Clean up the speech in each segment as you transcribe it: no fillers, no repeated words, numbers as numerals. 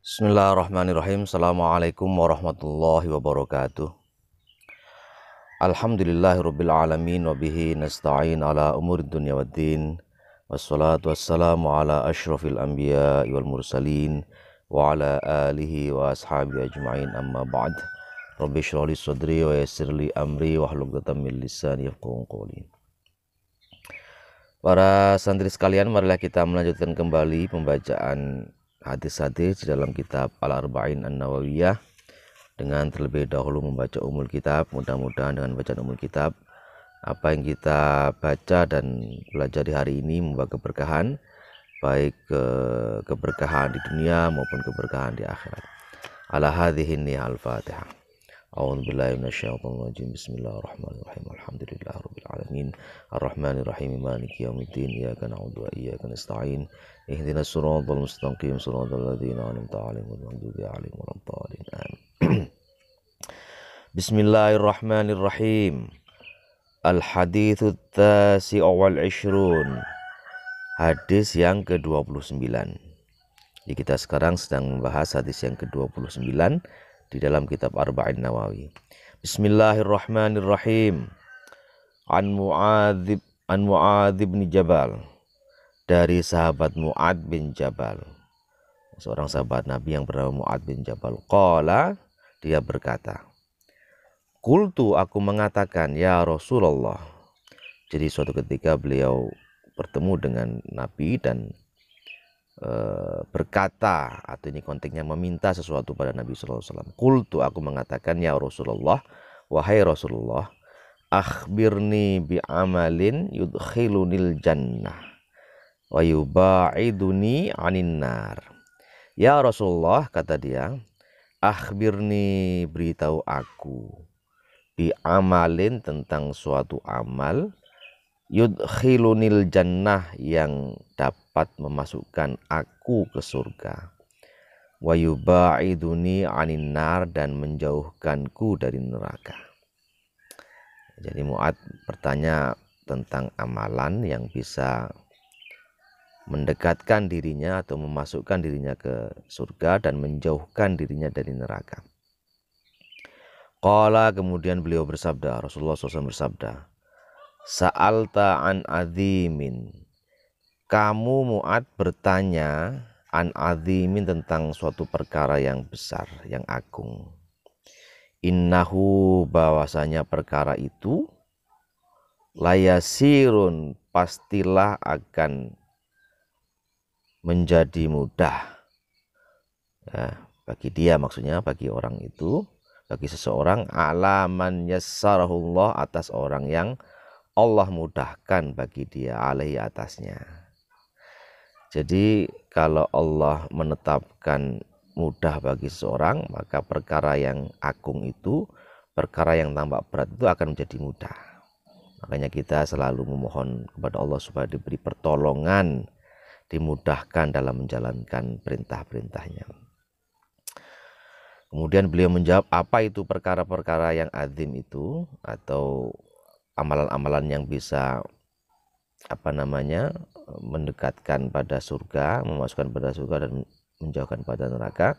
Bismillahirrahmanirrahim. Assalamualaikum warahmatullahi wabarakatuh. Alhamdulillahirabbil alamin wa bihi nasta'in ala umurid dunya waddin. Wassalatu wassalamu ala asyrafil anbiya'i wal mursalin wa ala alihi wa ashabihi ajma'in, amma ba'd. Rabbi shrah li sadri wa yassir li amri wahlul 'uqdatam min lisani yafqahu qawli. Para santri sekalian, marilah kita melanjutkan kembali pembacaan hadis-hadis di dalam kitab Al-Arba'in An-Nawawiyah dengan terlebih dahulu membaca umul kitab. Mudah-mudahan dengan bacaan umul kitab apa yang kita baca dan belajar di hari ini membawa keberkahan, baik keberkahan di dunia maupun keberkahan di akhirat. Ala hadhihi al-Fatihah. A'udzubillahi minasyaitonir rajim. Bismillahirrahmanirrahim. Alhamdulillahirabbil alamin. Arrahmanirrahim. Maliki yaumiddin. Iyyaka na'budu wa iyyaka nasta'in. Ihdinas siratal mustaqim. Shiratal ladzina an'amta 'alaihim ghairil maghdubi 'alaihim waladdallin. Bismillahirrahmanirrahim. Al-haditsu tsasi'u wal 'ishrun. Hadis yang ke-29. Jadi kita sekarang sedang membahas hadis yang ke-29 di dalam kitab Arba'in Nawawi. Bismillahirrahmanirrahim. An Mu'adz bin Jabal, dari sahabat Mu'adz bin Jabal, seorang sahabat Nabi yang bernama Mu'adz bin Jabal. Qala, dia berkata, Qultu, aku mengatakan, ya Rasulullah. Jadi suatu ketika beliau bertemu dengan Nabi dan berkata, atau ini konteksnya meminta sesuatu pada Nabi SAW. Qultu, aku mengatakan, ya Rasulullah, wahai Rasulullah, akhbirni bi amalin yudkhilunil jannah wa yuba'iduni anin nar. Ya Rasulullah, kata dia, akhbirni, beritahu aku, bi amalin, tentang suatu amal, yudkhilunil jannah, yang dapat memasukkan aku ke surga, wa yuba'iduni anin nar, dan menjauhkanku dari neraka. Jadi Mu'adz bertanya tentang amalan yang bisa mendekatkan dirinya atau memasukkan dirinya ke surga dan menjauhkan dirinya dari neraka. Qala, kemudian beliau bersabda, Rasulullah SAW bersabda, Sa'alta an azimin. Kamu Mu'adz bertanya an azimin, tentang suatu perkara yang besar, yang agung. Innahu, bahwasanya perkara itu, layasirun, pastilah akan menjadi mudah. Ya, bagi dia, maksudnya bagi orang itu, bagi seseorang, alaman yassarahullah, atas orang yang Allah mudahkan bagi dia, alaihi, atasnya. Jadi kalau Allah menetapkan mudah bagi seseorang, maka perkara yang agung itu, perkara yang tampak berat itu akan menjadi mudah. Makanya kita selalu memohon kepada Allah supaya diberi pertolongan, dimudahkan dalam menjalankan perintah-perintahnya. Kemudian beliau menjawab, apa itu perkara-perkara yang azim itu, atau amalan-amalan yang bisa mendekatkan pada surga, memasukkan pada surga dan menjauhkan pada neraka.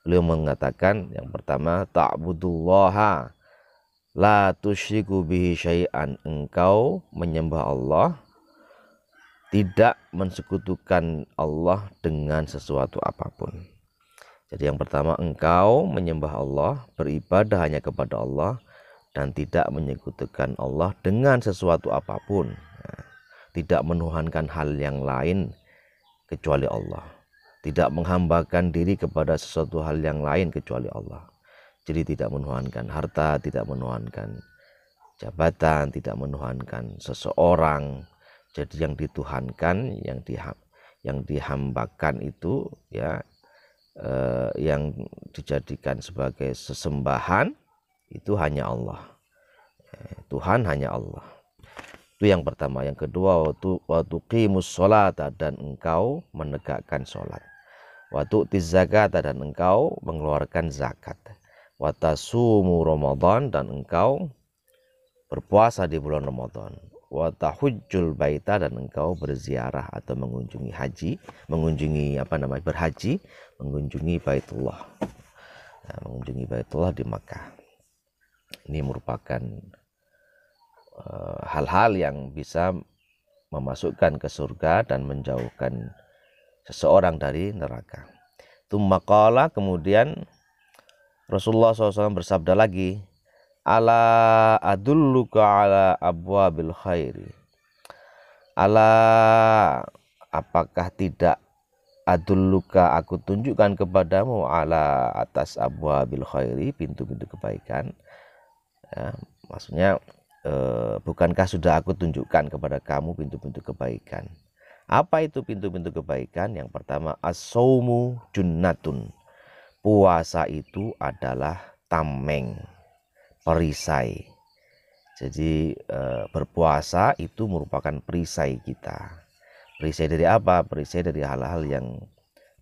Beliau mengatakan, yang pertama, ta'budullaha la tusyriku bihi syai'an, engkau menyembah Allah, tidak mensekutukan Allah dengan sesuatu apapun. Jadi yang pertama, engkau menyembah Allah, beribadah hanya kepada Allah, dan tidak menyekutukan Allah dengan sesuatu apapun. Tidak menuhankan hal yang lain kecuali Allah. Tidak menghambakan diri kepada sesuatu hal yang lain kecuali Allah. Jadi tidak menuhankan harta, tidak menuhankan jabatan, tidak menuhankan seseorang. Jadi yang dituhankan, yang dihambakan itu, ya, yang dijadikan sebagai sesembahan, itu hanya Allah. Tuhan hanya Allah. Itu yang pertama. Yang kedua, wa tuqimus sholata, dan engkau menegakkan sholat. Wa tu'tiz zakata, dan engkau mengeluarkan zakat. Wa tasumu Ramadan, dan engkau berpuasa di bulan Ramadan. wa tahujjul baita, dan engkau berziarah atau mengunjungi haji, berhaji, mengunjungi Baitullah. Nah, mengunjungi Baitullah di Makkah. Ini merupakan hal-hal yang bisa memasukkan ke surga dan menjauhkan seseorang dari neraka. Tsumma qala, kemudian Rasulullah SAW bersabda lagi, ala adulluka ala abwabil khairi. Ala, apakah tidak, adulluka, aku tunjukkan kepadamu, ala, atas abwabil khairi, pintu-pintu kebaikan. Ya, maksudnya bukankah sudah aku tunjukkan kepada kamu pintu-pintu kebaikan? Apa itu pintu-pintu kebaikan? Yang pertama, as-saumu junnatun. Puasa itu adalah tameng, perisai. Jadi berpuasa itu merupakan perisai kita. Perisai dari apa? Perisai dari hal-hal yang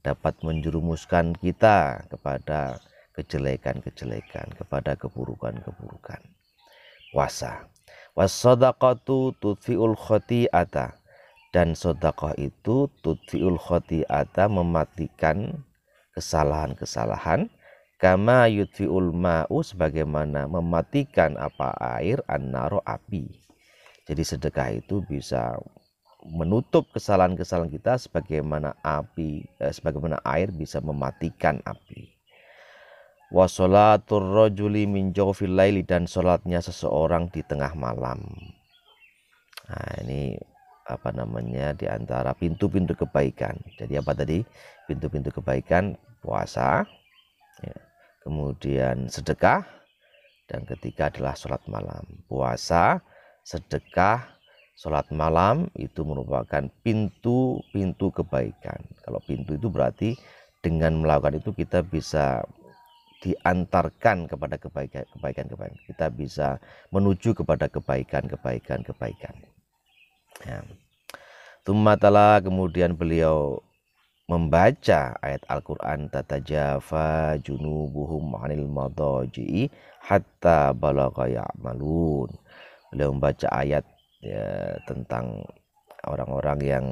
dapat menjerumuskan kita kepada kejelekan-kejelekan, kepada keburukan-keburukan. Puasa. Was-shadaqatu tudfi'ul khoti'ata. Dan sedekah itu tudfi'ul khoti'ata, mematikan kesalahan-kesalahan. Kama yudfi'ul ma'u, sebagaimana mematikan apa, air, an-naro, api. Jadi sedekah itu bisa menutup kesalahan-kesalahan kita sebagaimana sebagaimana air bisa mematikan api. Wa sholatur rajuli min jawfil laili, dan sholatnya seseorang di tengah malam. Nah, ini di antara pintu-pintu kebaikan. Jadi apa tadi? Pintu-pintu kebaikan: puasa, ya, kemudian sedekah, dan ketiga adalah sholat malam. Puasa, sedekah, sholat malam itu merupakan pintu-pintu kebaikan. Kalau pintu itu berarti dengan melakukan itu kita bisa diantarkan kepada kebaikan. Kita bisa menuju kepada kebaikan. Ya. Tummatala, kemudian beliau membaca ayat Al-Quran, tatajafa junubuhum anil madaji'i hatta balagha ya'malun. Beliau membaca ayat, ya, tentang orang-orang yang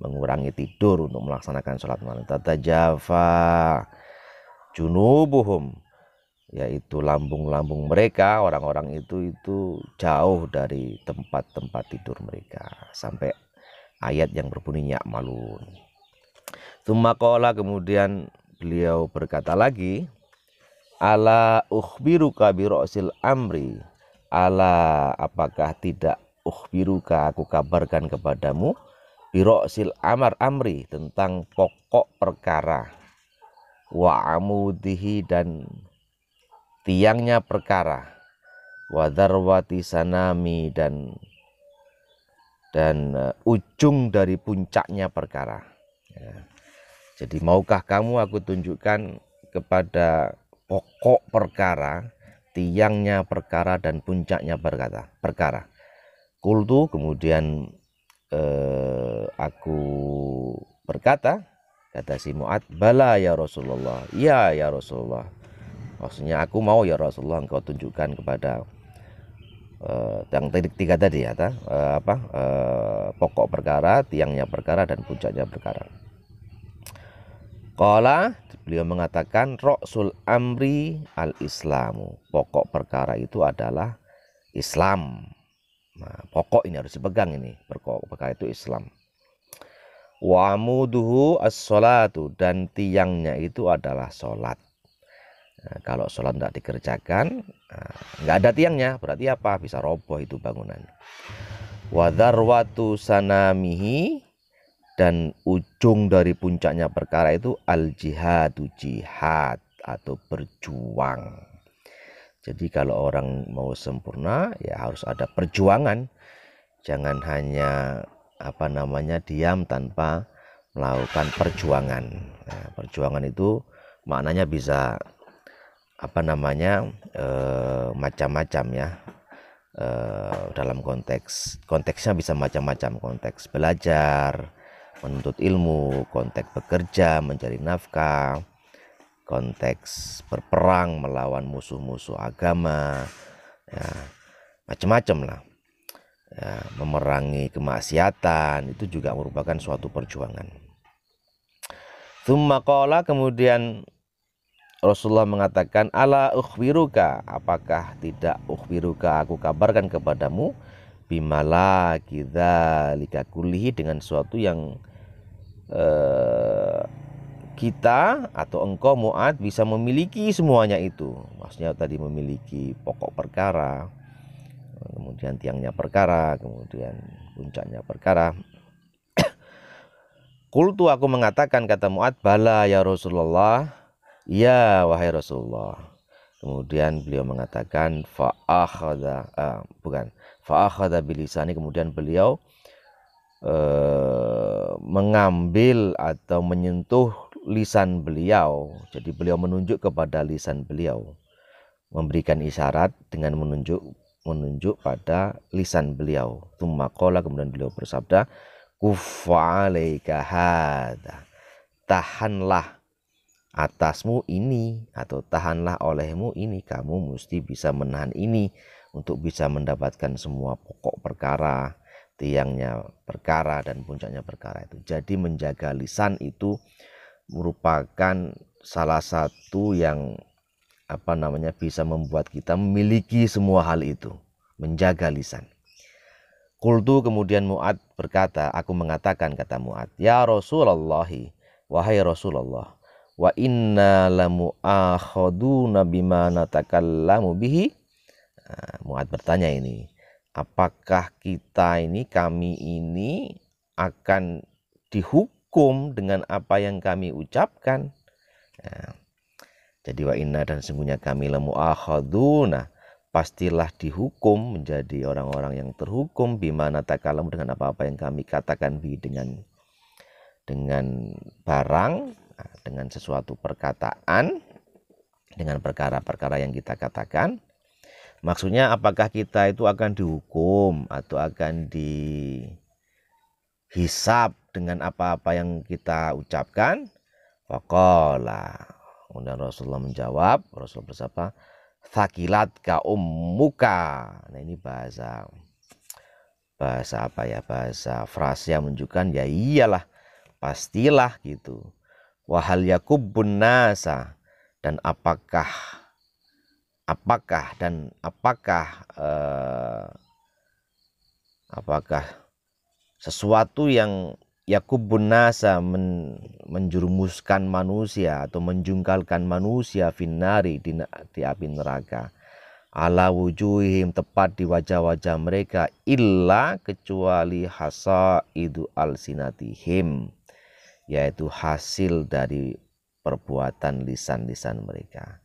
mengurangi tidur untuk melaksanakan sholat malam. Tatajafa junubuhum, yaitu lambung-lambung mereka, orang-orang itu jauh dari tempat-tempat tidur mereka, sampai ayat yang berbunyi ya'malun. Tsumma qala, kemudian beliau berkata lagi, ala ukhbiruka bi ra'sil amri. Ala, apakah tidak, ukhbiruka, aku kabarkan kepadamu, bi ra'sil amri, tentang pokok perkara, wa amudihi, dan tiangnya perkara, wa darwati sanami, dan ujung dari puncaknya perkara. Ya. Jadi maukah kamu aku tunjukkan kepada pokok perkara, tiangnya perkara, dan puncaknya perkara. Qultu, kemudian aku berkata, kata si Mu'ad, bala ya Rasulullah, iya ya Rasulullah. Maksudnya, aku mau ya Rasulullah, engkau tunjukkan kepada yang tiga tadi ya, pokok perkara, tiangnya perkara, dan puncaknya perkara. Qala, beliau mengatakan, ra'sul amri al-islamu, pokok perkara itu adalah Islam. Nah, pokok ini harus dipegang, ini pokok perkara itu Islam. Wa amuduhu as-sholatu, dan tiangnya itu adalah sholat. Nah, kalau sholat tidak dikerjakan, nggak ada tiangnya, berarti apa? Bisa roboh itu bangunan. Wa darwatu sanamihi, dan ujung dari puncaknya perkara itu al-jihadu, jihad atau berjuang. Jadi kalau orang mau sempurna, ya harus ada perjuangan. Jangan hanya diam tanpa melakukan perjuangan. Nah, perjuangan itu maknanya bisa macam-macam ya. Dalam konteksnya bisa macam-macam, konteks belajar, menuntut ilmu, konteks bekerja, mencari nafkah, konteks berperang melawan musuh-musuh agama, ya, macam-macam lah. ya, memerangi kemaksiatan itu juga merupakan suatu perjuangan. Tsumma qala, kemudian Rasulullah mengatakan, ala ukhbiruka, apakah tidak ukhbiruka, aku kabarkan kepadamu, bimala kidzalika kullihi, dengan suatu yang kita atau engkau Mu'ad bisa memiliki semuanya itu. Maksudnya tadi memiliki pokok perkara, kemudian tiangnya perkara, kemudian puncaknya perkara. Qultu, aku mengatakan, kata Mu'ad, bala ya Rasulullah, ya wahai Rasulullah. Kemudian beliau mengatakan fa'akhadha bilisani, kemudian beliau mengambil atau menyentuh lisan beliau. Jadi beliau menunjuk kepada lisan beliau, memberikan isyarat dengan menunjuk pada lisan beliau. Tsumma qala, kemudian beliau bersabda, kuffa 'alaika hadza, tahanlah atasmu ini, atau tahanlah olehmu ini, kamu mesti bisa menahan ini untuk bisa mendapatkan semua pokok perkara, tiangnya perkara dan puncaknya perkara itu. Jadi menjaga lisan itu merupakan salah satu yang bisa membuat kita memiliki semua hal itu, menjaga lisan. Qultu, kemudian Mu'ad berkata, aku mengatakan, kata Mu'ad, ya Rasulullah, wahai Rasulullah, wa inna lamu'akhaduna bima natakallamu bihi. Mu'ad bertanya ini, apakah kita ini, kami ini akan dihukum dengan apa yang kami ucapkan? Jadi wa inna, dan sesungguhnya kami, lamu'akhaduna, pastilah dihukum, menjadi orang-orang yang terhukum, bima natakallamu, dengan apa-apa yang kami katakan, bi, dengan barang, dengan sesuatu perkataan, dengan perkara-perkara yang kita katakan. Maksudnya apakah kita itu akan dihukum atau akan dihisab dengan apa-apa yang kita ucapkan? Faqala, kemudian Rasulullah menjawab, Rasulullah bersabda, thaqilat ka ummuka. Nah, ini bahasa bahasa frase yang menunjukkan ya iyalah, pastilah gitu. Wahal yakubbun nasa, dan apakah sesuatu yang yakubbun nasa, menjerumuskan manusia atau menjungkalkan manusia, finnari, di api neraka, ala wujuhihim, tepat di wajah-wajah mereka, illa, kecuali hasaidu alsinatihim, yaitu hasil dari perbuatan lisan-lisan mereka.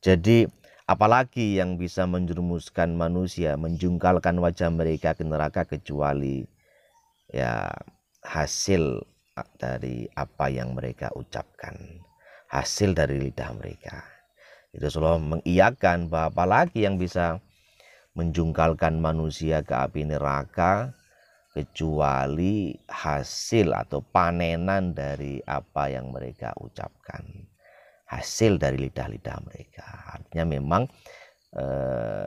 Jadi apalagi yang bisa menjerumuskan manusia, menjungkalkan wajah mereka ke neraka, kecuali ya hasil dari apa yang mereka ucapkan, hasil dari lidah mereka. Itu Rasulullah mengiyakan bahwa apalagi yang bisa menjungkalkan manusia ke api neraka, kecuali hasil atau panenan dari apa yang mereka ucapkan, hasil dari lidah-lidah mereka. Artinya memang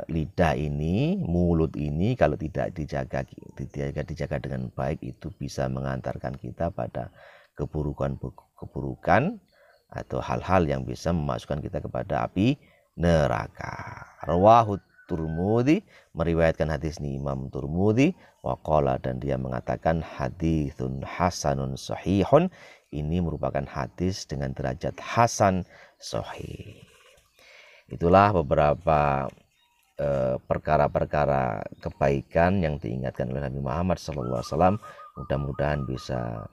lidah ini, mulut ini, kalau tidak dijaga dengan baik, itu bisa mengantarkan kita pada keburukan atau hal-hal yang bisa memasukkan kita kepada api neraka. Rawahu Turmudi, meriwayatkan hadis ini Imam Turmudi, waqala, dan dia mengatakan haditsun hasanun sahihun, ini merupakan hadis dengan derajat hasan sahih. Itulah beberapa perkara-perkara kebaikan yang diingatkan oleh Nabi Muhammad SAW. Mudah-mudahan bisa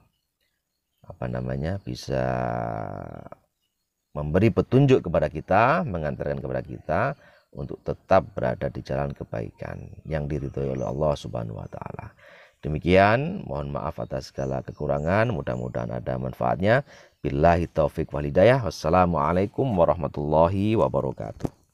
bisa memberi petunjuk kepada kita, mengantarkan kepada kita untuk tetap berada di jalan kebaikan yang diridhoi oleh Allah Subhanahu wa taala. Demikian, mohon maaf atas segala kekurangan, mudah-mudahan ada manfaatnya. Billahi taufik wal hidayah. Wassalamualaikum warahmatullahi wabarakatuh.